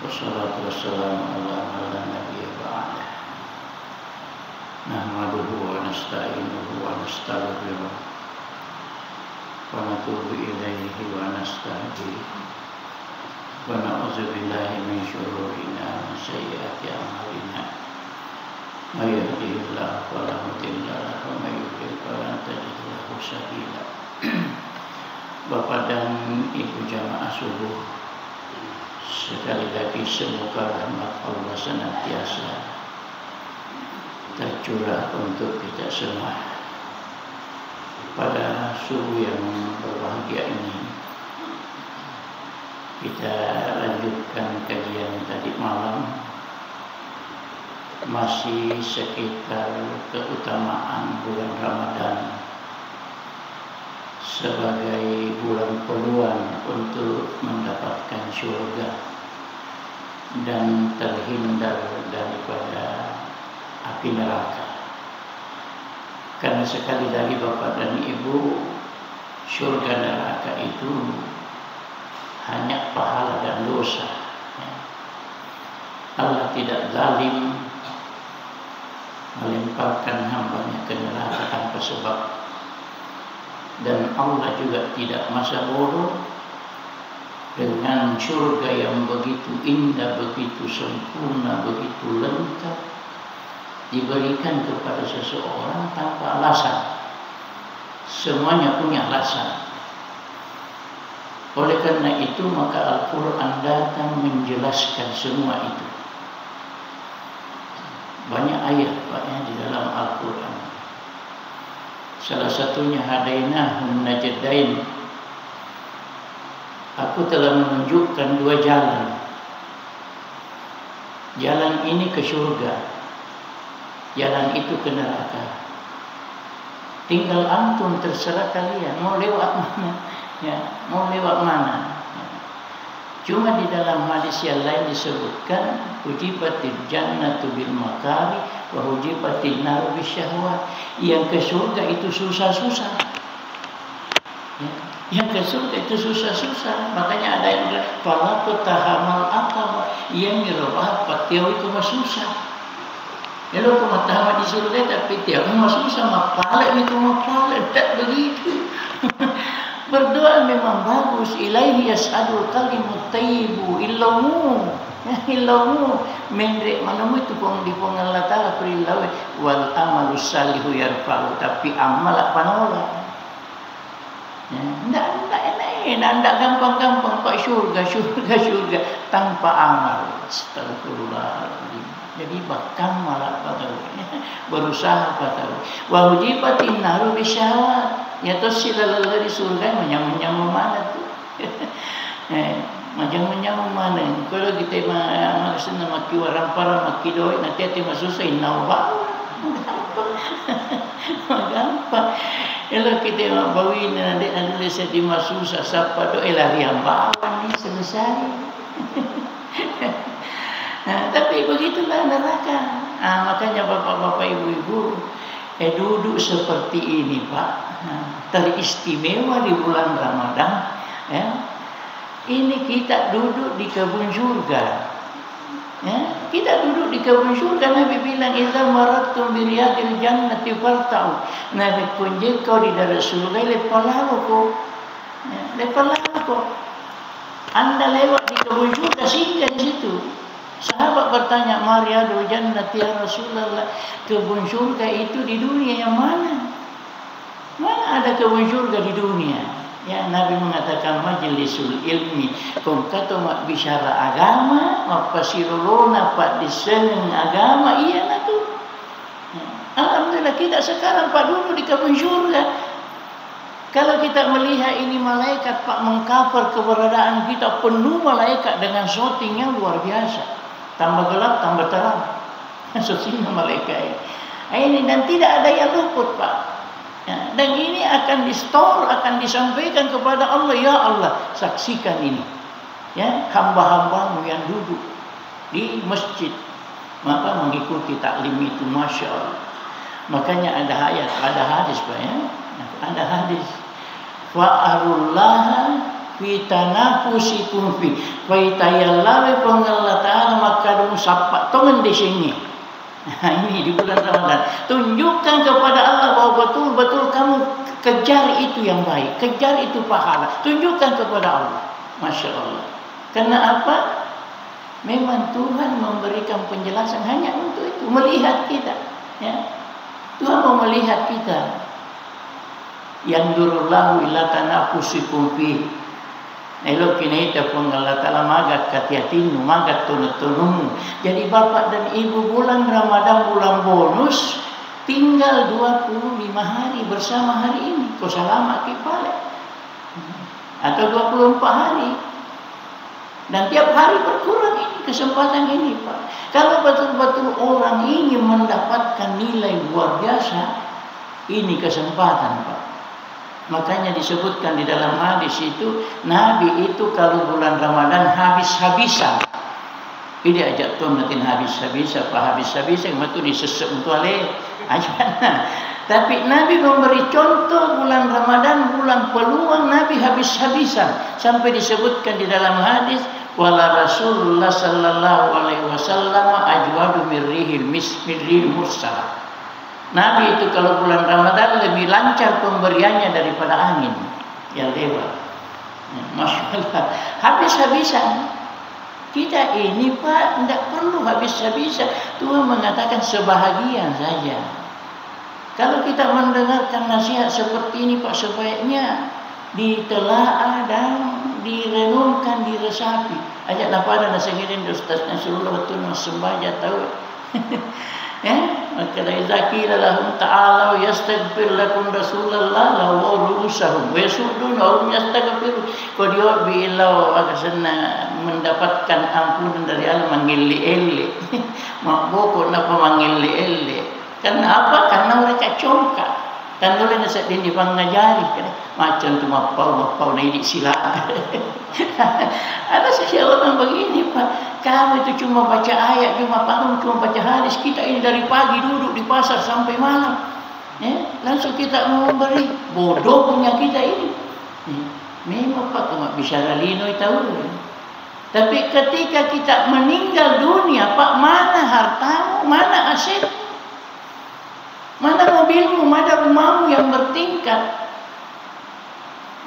Wassalatu wassalamu ala man la nabiyya ba'dah. Nahmaduhu wa nasta'inuhu wa nastaghfiruh wa natubu ilaihi wa nastahdihi wa na'udzu billahi min syururina wa sayyiati a'malina. May yahdihillahu fala mudilla lahu wa may yudlil fala tajid lahu sabila. Bapak dan Ibu jamaah subuh, sekali lagi semoga rahmat Allah senantiasa tercurah untuk kita semua. Pada subuh yang berbahagia ini, kita lanjutkan kajian tadi malam, masih sekitar keutamaan bulan Ramadan sebagai bulan peluang untuk mendapatkan surga dan terhindar daripada api neraka. Karena sekali lagi Bapak dan Ibu, surga neraka itu hanya pahala dan dosa. Allah tidak zalim melemparkan hambanya ke neraka tanpa sebab. Dan Allah juga tidak masa bodoh dengan surga yang begitu indah, begitu sempurna, begitu lengkap diberikan kepada seseorang tanpa alasan. Semuanya punya alasan. Oleh karena itu maka Al-Quran datang menjelaskan semua itu. Banyak ayat di dalam Al-Quran. Salah satunya hadainahun najdain. Aku telah menunjukkan dua jalan. Jalan ini ke surga, jalan itu ke neraka. Tinggal antum, terserah kalian mau lewat mana, mau lewat mana. Cuma di dalam hadis yang lain disebutkan ujibatil jannatu bil makari wa ujibatil naru bisyahwat. Yang ke surga itu susah-susah. Yang ke surga itu susah-susah. Makanya ada yang bilang fala tahamal aqaba, yang mirah patiau itu mah susah. Ya lo kau tahamal di surga tapi tiap mah susah, mah pala itu mah pala tak begitu. Berdoa memang bagus. Ilaihi yas'adul kalimut thayyibu illahu mendrek manamu itu pun di Allah Ta'ala perilawe wal amalu salihu yarfa'u, tapi amal panolak. Ndak gampang-gampang Pak surga tanpa amal. Astagfirullahaladzim. Jadi bahkan malah patau, berusaha patau. Wa hujibatin naru bisyahwat. Ya toh sila di surga menyamuk mana tuh? Macam mana? Kalau kita maksud maki orang para maki doi nanti hati masuk saya nawa. Gampang. Kalau kita bawain nanti saya dimasuk siapa doi lari hambawan ni selesai. Tapi begitulah neraka. Makanya bapak-bapak, ibu-ibu, duduk seperti ini Pak, teristimewa di bulan Ramadan. Ini kita duduk di kebun surga. Kita duduk di kebun surga. Nabi bilang idza marattum bi riyadil jannati farta'u. Nabi kunjung kau di darat surga lepalaku. Anda lewat di kebun surga, singgah di situ. Sahabat bertanya, "Mariyadul jannati ya Rasulullah?" Kebun surga itu di dunia yang mana? Mana ada kebun surga di dunia? Ya, Nabi mengatakan majlisul ilmi. Kung kato mak bicara agama, mapasirulona pak diseneng agama, iya lah tu. Alhamdulillah kita sekarang Pak dulu di kebun surga. Kalau kita melihat ini malaikat Pak mengcover keberadaan kita, penuh malaikat dengan shooting yang luar biasa. Tambah gelap, tambah terang. Shootingnya malaikat ini dan tidak ada yang luput Pak. Dan ini akan di-store, akan disampaikan kepada Allah. Ya Allah, saksikan ini. Ya, hamba-hambamu yang duduk di masjid, maka mengikuti taklim itu, Masya Allah. Makanya ada ayat, ada hadis Pak ya. Ada hadis. Fa'arullaha fi tanafusikum fi fa itayallahi Allah Ta'ala maka dum sapa tongen di sini. Nah, ini di bulan Ramadan tunjukkan kepada Allah bahwa betul-betul kamu kejar itu yang baik, kejar itu pahala, tunjukkan kepada Allah. Masya Allah. Karena apa? Memang Tuhan memberikan penjelasan hanya untuk itu, melihat kita, ya. Tuhan mau melihat kita. Yanzurullahu ila tanafusikum fi. Elo kini ita pun Allah Ta'ala magat katiatinu, magat tunut-tunumu. Jadi bapak dan ibu bulan Ramadan, bulan bonus, tinggal 25 hari bersama hari ini. Kau selama kipale. Atau 24 hari. Dan tiap hari berkurang ini kesempatan ini, Pak. Kalau betul-betul orang ingin mendapatkan nilai luar biasa, ini kesempatan, Pak. Makanya disebutkan di dalam hadis itu, Nabi itu kalau bulan Ramadan habis-habisan. Ini ajak tuan nanti habis-habisan, Pak, habis-habisan, itu disesek untuk alih. Tapi Nabi memberi contoh bulan Ramadan, bulan peluang Nabi habis-habisan. Sampai disebutkan di dalam hadis, wala Rasulullah sallallahu alaihi wasallam ajwadu mirrihil mismirril mursalah. Nabi itu kalau bulan Ramadan lebih lancar pemberiannya daripada angin yang lewat. Masya Allah. Habis-habisan. Kita ini, Pak, tidak perlu habis-habisan. Tuhan mengatakan sebahagian saja. Kalau kita mendengarkan nasihat seperti ini, Pak, sebaiknya ditelaah dan direnungkan, diresapi. Ajak pada nasihatin Ustaz Nasrullah betul sembaja tahu. Ya, maka idza qila lahum ta'ala yastaghfir lakum Rasulullah law rusahum wa yasuddun hum yastaghfiru qad yubi illa akasana mendapatkan ampunan dari Allah mangili-eli. Maboko napa mangili-eli? Karena apa? Karena mereka congkak. Dan oleh nasihat ini pangajari macam tu mapau na ini sila. Ada seseorang begini, Pak, kamu itu cuma baca ayat, cuma baca hadis. Kita ini dari pagi duduk di pasar sampai malam, ya, langsung kita mau memberi. Bodoh punya kita ini. Memang Pak cuma bicara lino tahu. Tapi ketika kita meninggal dunia, Pak, mana hartamu, mana aset? Mana mobilmu, mana rumahmu yang bertingkat?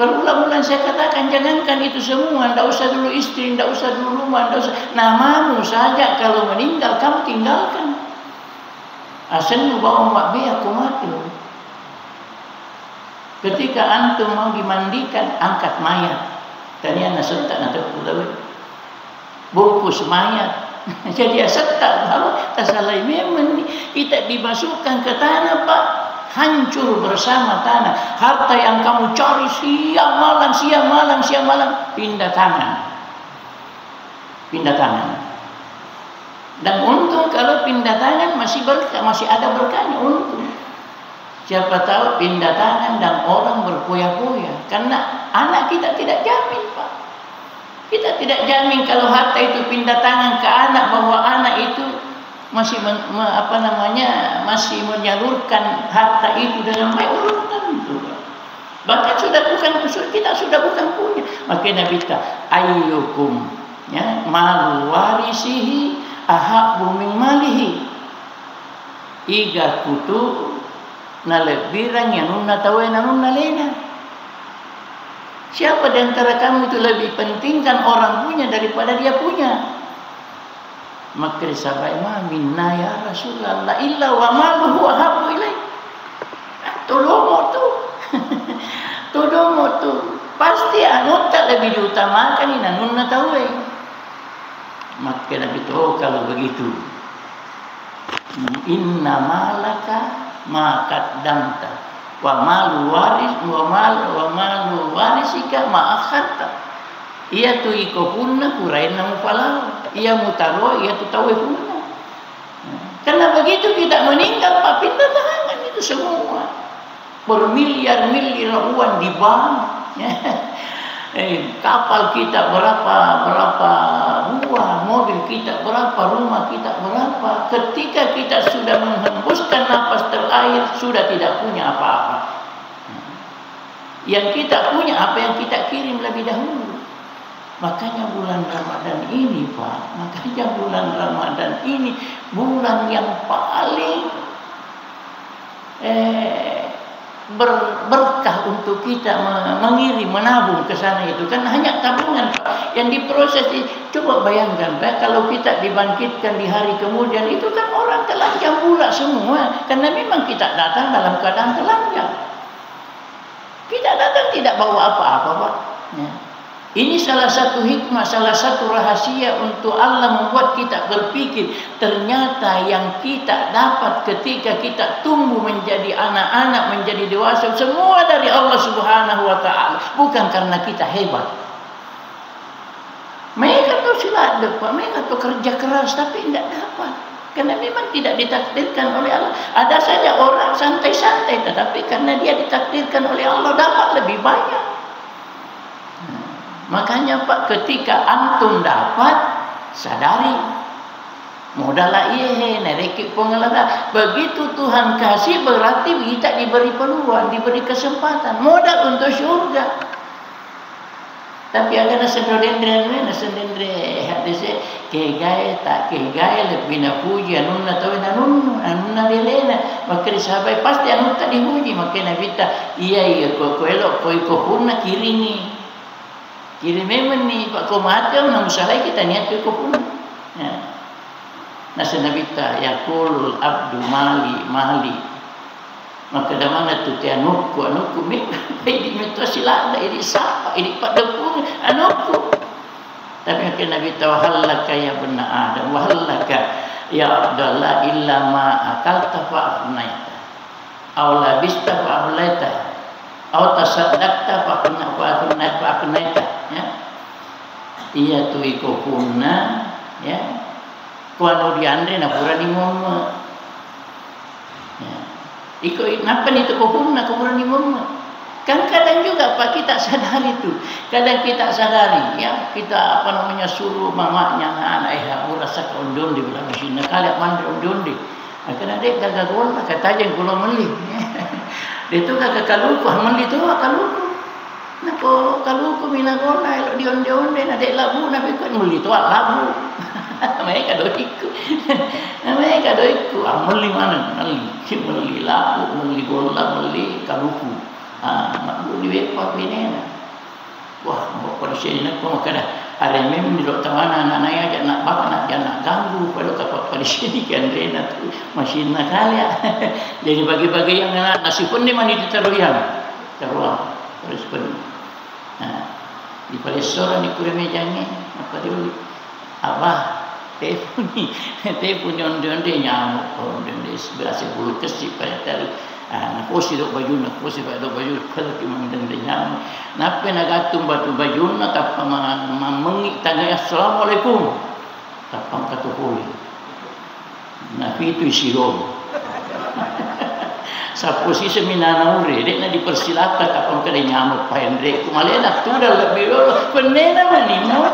Berulang-ulang saya katakan, jangankan itu semua, tidak usah dulu istri, tidak usah dulu rumah, tidak usah. Namamu saja kalau meninggal kamu tinggalkan. Asalnya bawa mak biar aku mati. Ketika antum mau dimandikan, angkat mayat. Tanya nasentak nanti bungkus mayat. Jadi setak kalau tasalai memang kita dimasukkan ke tanah, Pak, hancur bersama tanah. Harta yang kamu cari siang malam pindah tangan. Dan untung kalau pindah tangan masih berkah, masih ada berkahnya, untung. Siapa tahu pindah tangan dan orang berpoya-poya, karena anak kita tidak jamin, Pak. Kita tidak jamin kalau harta itu pindah tangan ke anak, bahwa anak itu masih masih menyalurkan harta itu dengan baik, belum tentu. Bahkan kita sudah bukan punya. Makanya kita ayyukum, ya, malu warisihi ahabbu min malihi. Iga kutu na lebiran yanunna tawena nunna lena. Siapa di antara kamu itu lebih pentingkan orang punya daripada dia punya? Maka disabay minna ya Rasulullah illa wa maluhu ahabbu ilaih. Tolong tu. Pasti anu tak lebih diutamakan ini nunna tahu. Maka Nabi itu, kalau begitu, inna malaka ma qaddamta. Wa malu warisika ma akharta. Ia tu iko punna kuraina mufalau. Ia mutaro, ia tu tawe punna. Karena begitu kita meninggal, Pak, pindah tangan itu semua. Bermiliar-miliar uang di bank. Kapal kita berapa buah, mobil kita berapa, rumah kita berapa. Ketika kita sudah menghembuskan nafas terakhir, sudah tidak punya apa-apa. Yang kita punya apa yang kita kirim lebih dahulu. Makanya bulan Ramadan ini Pak, makanya bulan Ramadan ini bulan yang paling berkah untuk kita mengirim, menabung ke sana itu. Kan hanya tabungan Pak yang diproses. Coba bayangkan Pak, kalau kita dibangkitkan di hari kemudian, itu kan orang telanjang pula semua. Karena memang kita datang dalam keadaan telanjang. Kita datang tidak bawa apa-apa Pak. Ya. Ini salah satu hikmah, salah satu rahasia untuk Allah membuat kita berpikir. Ternyata yang kita dapat ketika kita tumbuh menjadi anak-anak, menjadi dewasa, semua dari Allah Subhanahu wa Ta'ala. Bukan karena kita hebat. Mereka tuh silat, mereka tuh kerja keras, tapi tidak dapat. Karena memang tidak ditakdirkan oleh Allah. Ada saja orang santai-santai, tetapi karena dia ditakdirkan oleh Allah dapat lebih banyak. Makanya Pak, ketika antum dapat, sadari modal iya nereki pengelada. Begitu Tuhan kasih berarti kita diberi peluang, diberi kesempatan, modal untuk surga. Tapi ada nasendendren hadisnya kegai tak kegai lebih na puji anunna tahu anunna delena. Maka disahabat pasti anu tak dipuji. Maka Nabi ta iya ko elok ko punna kirini. Kiri memang ni Pak Komatel nak musalai kita niat ke pun. Ya. Nasa Nabi ta yaqul abdu mali. Maka dah mana tu anukku ni baik diminta silada ini siapa ini pada pun anukku. Tapi akhir Nabi ta wahallaka ya bani Adam wahallaka ya Abdullah illa ma akalta fa afnaita aw labista fa ablaita aw tasaddaqta fa afnaita. Ya, iya tu iko punna, ya, kuano diandre na pura di moma, ya, iko napa ni tu punna pura di moma. Kan kadang juga Pak kita sadari itu, kadang kita sadari, ya, kita apa namanya suruh mamanya anak rasa kondon di bilang sini kali mandi kondon di, akhirnya dia kagak gol, kata aja kalau meli, dia tu kagak kaluku, meli tu kaluku. Nako kalau aku mina gona elok dion-dion na dek labu na pikut muli tu labu. Mereka doiku. Mereka doiku amuli mana muli labu, muli gola, muli kaluku. Nak buli wepa pinena. Wah, mau pada sini nak kau makana ada mem di dok tawana anak aja nak bak nak ganggu pada kapal pada sini kan rena tu mesin nak kali. Jadi bagi-bagi yang nasi pun ni mandi ditaruhan. Taruh terus pun. Di palesora ni kure mejangnya apa dia abah telefon onde nyamuk onde sebelah sepuluh kesip pada tadi nak posi dok baju nak posi pada baju kalau cuma onde nyamuk napa nak gatung batu baju nak apa mengik tanya assalamualaikum tapang katuhuli nabi itu isirom sa posisi minana ure dek na dipersilakan kapon kada nyamuk pa Hendrik kumalena tu dah lebih dulu penena manimo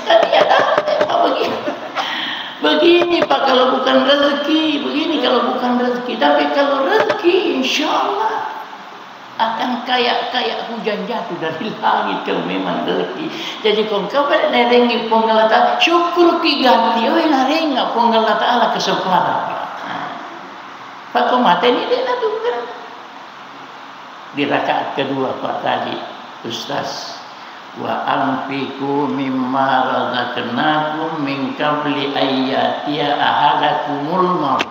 tadi ada begini Pak kalau bukan rezeki begini kalau bukan rezeki tapi kalau rezeki insyaallah akan kayak hujan jatuh dari langit kalau memang rezeki. Jadi kau kabar nerengi penggalata syukur kigati oi narenga penggalata ala kesempatan. Pak Komate ini dia nak tukar. Di rakaat kedua Pak tadi, Ustaz, wa anfiqu mimma razaqnakum min qabli ayyatiya ahadakumul maut.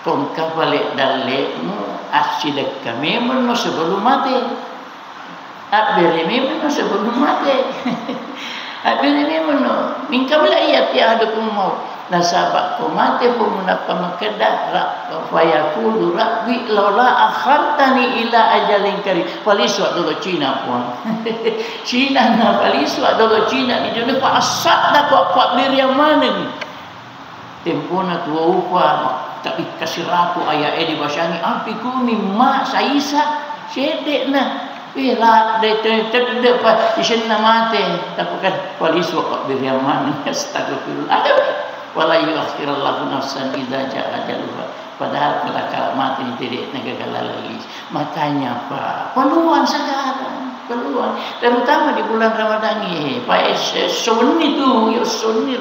Kong kabalik dalekmu asidek kami meno sebelum mati. Abire meno sebelum mati. Abire meno min qabli ayyatiya ahadakumul maut. Nasabak komate pun menapa makedah fayaqulu rabbi laula akhartani ila ajalin qarib palisu dulu Cina pun Cina na palisu dulu Cina di dunia pa asat dah kuat yang mana ni tempona tua upa tapi kasih ratu ayah di basyani ampiku mimma saisa sedek na bila de pa isin na mate tapi kan palisu yang mana astagfirullah wala yuakhirallahu nafsan idza jaa ajaluha Padahal kalau mati tidak negara lagi. Makanya Pak, peluang sekarang, peluang. Terutama di bulan Ramadan ini, Pak sunni itu, ya sunni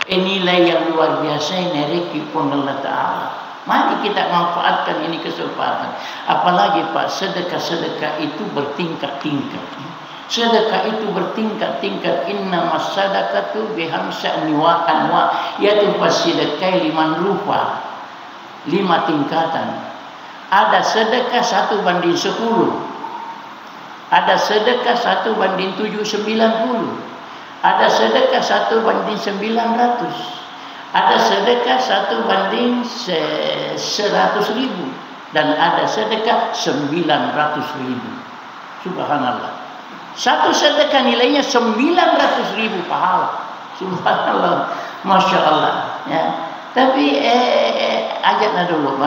nilai yang luar biasa ini rezeki pun Allah Taala. Mari kita manfaatkan ini kesempatan. Apalagi Pak, sedekah-sedekah itu bertingkat-tingkat. Sedekah itu bertingkat-tingkat. Innamas sadaqatu bihamsa anwa, yaitu sedekah 5 rupa. 5 tingkatan. Ada sedekah 1:10. Ada sedekah 1:790. Ada sedekah 1:900. Ada sedekah 1:100.000. Dan ada sedekah 900.000. Subhanallah. Satu sedekah nilainya 900.000 pahala. Subhanallah. Masya Allah. Ya. Tapi ajaklah dulu,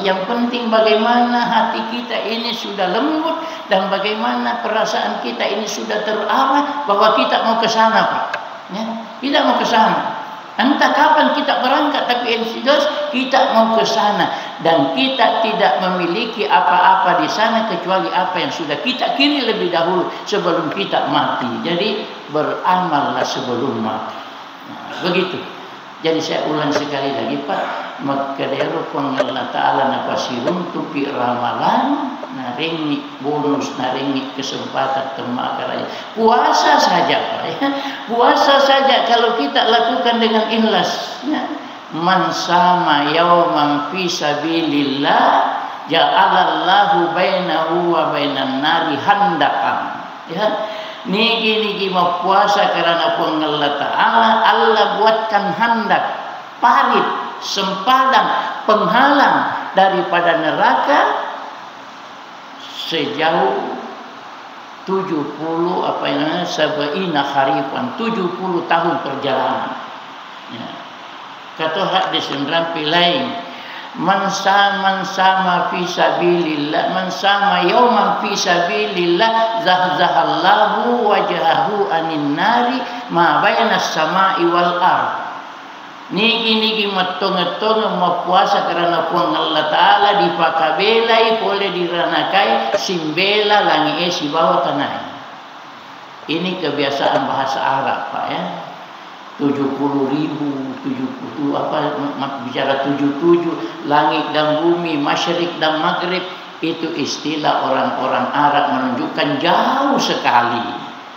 yang penting bagaimana hati kita ini sudah lembut dan bagaimana perasaan kita ini sudah terarah bahwa kita mau ke sana, Pak. Ya, kita mau ke sana. Entah kapan kita berangkat, tapi yang jelas kita mau ke sana dan kita tidak memiliki apa-apa di sana kecuali apa yang sudah kita kiri lebih dahulu sebelum kita mati. Jadi beramallah sebelum mati. Nah, begitu. Jadi saya ulang sekali lagi Pak, maka derupang Allah Ta'ala napasirun tupi ramalan, naringi bonus, naringi kesempatan temakaraya. Puasa saja Pak ya. Puasa saja kalau kita lakukan dengan ikhlas. Ya. Man sama yauman fi sabilillah ja'alallahu bainahu wa bainan nari handaqan. Ya. Niki mau puasa karena Allah Ta'ala, Allah buatkan handak, parit, sempadan, penghalang daripada neraka sejauh 70 harifan, 70 tahun perjalanan. Ya. Kata hadis rampi lain, man sama fi sabilillah, man sama yauman fi sabilillah zahzahallahu wajhahu anin nari ma bainas samai wal ard. Niki matong-tong mau puasa karena puang Allah Ta'ala dipakabelai boleh diranakai simbela langi si bawah tanah. Ini kebiasaan bahasa Arab Pak ya. 70.000, 70 apa bicara 77 langit dan bumi, masyrik dan maghrib, itu istilah orang-orang Arab menunjukkan jauh sekali.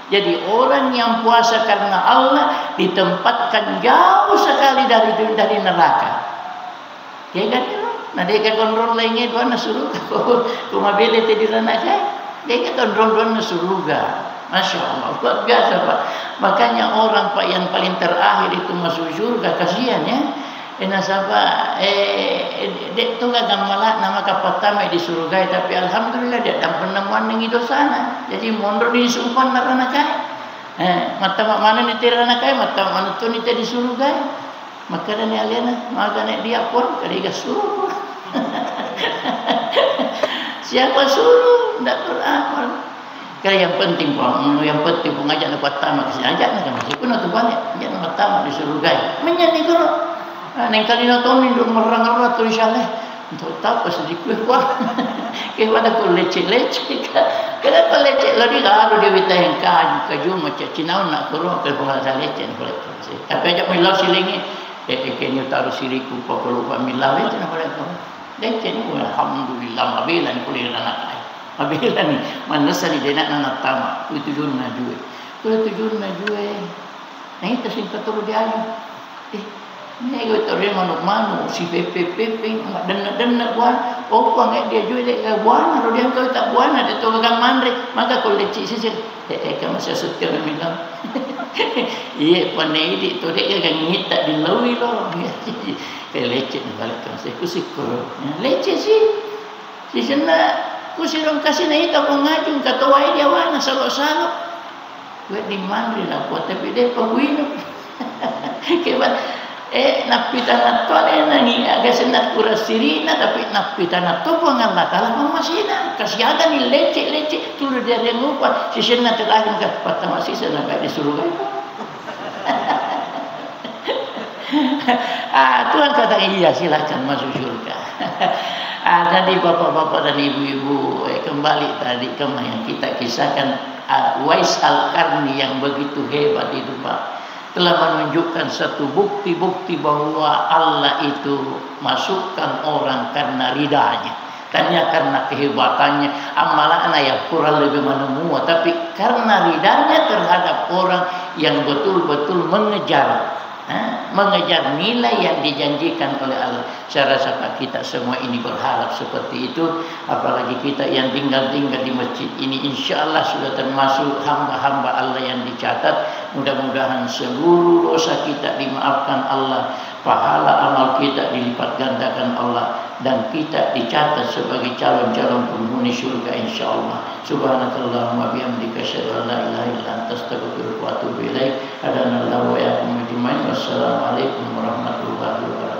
Jadi orang yang puasa karena Allah ditempatkan jauh sekali dari neraka. Ya kan? Nah dia kan kontrol lainnya dua nasuruga. Cuma beda di neraka. Dia kan kontrol dua nasuruga. Masya Allah, luar biasa Pak. Makanya orang Pak yang paling terakhir itu masuk surga, kasihan ya. Nasabah, dek tu kan malah nama kapatama di surga, tapi alhamdulillah dia tak penemuan yang itu sana. Jadi mundur di sumpan narana kai. Mata mana ni tirana kai, mata mana tu ni di surga. Maka dan alien, maka nek dia pun kaliga suruh. Siapa suruh? Tak beramal. Kaya yang penting pengajak nak pertama kasi ajak nak masih pun tu banyak ajak nak pertama di surga. Menyanyi guru. Neng kali nak tahu ni duk merang-merang tu insyaallah. Untuk tahu pasal dikuih kuah. Ke pada ko leceh-leceh. Kada ko leceh lagi ada dia vita yang kaju macam Cina nak kurang ke bahasa leceh boleh. Tapi ajak milau silingi kenyu taruh siriku pokok lupa milau itu nak boleh. Leceh ni alhamdulillah mabila ni boleh anak. Abila ni mana sani dia nak tama itu jun na jual. Kalau itu jun na jual. Nah itu singkat terus dia ayu. Ni gue terus manuk si pepe dan buan. Oh kau dia jual dia buan. Kalau dia kau tak buan ada tu kagak mandre. Maka kau lecik sisir. Kamu saya setia memang. Iya pandai di tu dia kagak ngita di lawi loh. Kayak lecik ni balik kan saya kusikul. Lecik sih. Si sana. Kusirong kasi na ito kung ngajong katuway dia wana salok-salok. Gue di mandri na po tapi dia pagwino. Kaya napitan na to na ni agasin na kurasirina tapi napitan na to po nga batala pang masina. Kasyaga ni leche tulad dia rin lupa. Sisin na tirahin ka patamasisa na kaya di surugay. Tuhan kata iya silakan masuk surga. Tadi bapak-bapak dan ibu-ibu kembali tadi ke yang kita kisahkan Uwais Al-Qarni yang begitu hebat itu Pak, telah menunjukkan satu bukti-bukti bahwa Allah itu masukkan orang karena ridhanya, tanya karena kehebatannya. Amalana ya kurang lebih menemui, tapi karena ridhanya terhadap orang yang betul-betul mengejar nilai yang dijanjikan oleh Allah. Saya rasa kita semua ini berharap seperti itu. Apalagi kita yang tinggal di masjid ini, insya Allah sudah termasuk hamba-hamba Allah yang dicatat. Mudah-mudahan seluruh dosa kita dimaafkan Allah, pahala amal kita dilipat gandakan Allah, dan kita dicatat sebagai calon-calon penghuni surga insya Allah. Subhanakallahumma bihamdika asyhadu an la ilaha illa anta astaghfiruka wa atubu ilaik. Hadanallahu wa iyyakum ajmain. Wassalamualaikum warahmatullahi wabarakatuh.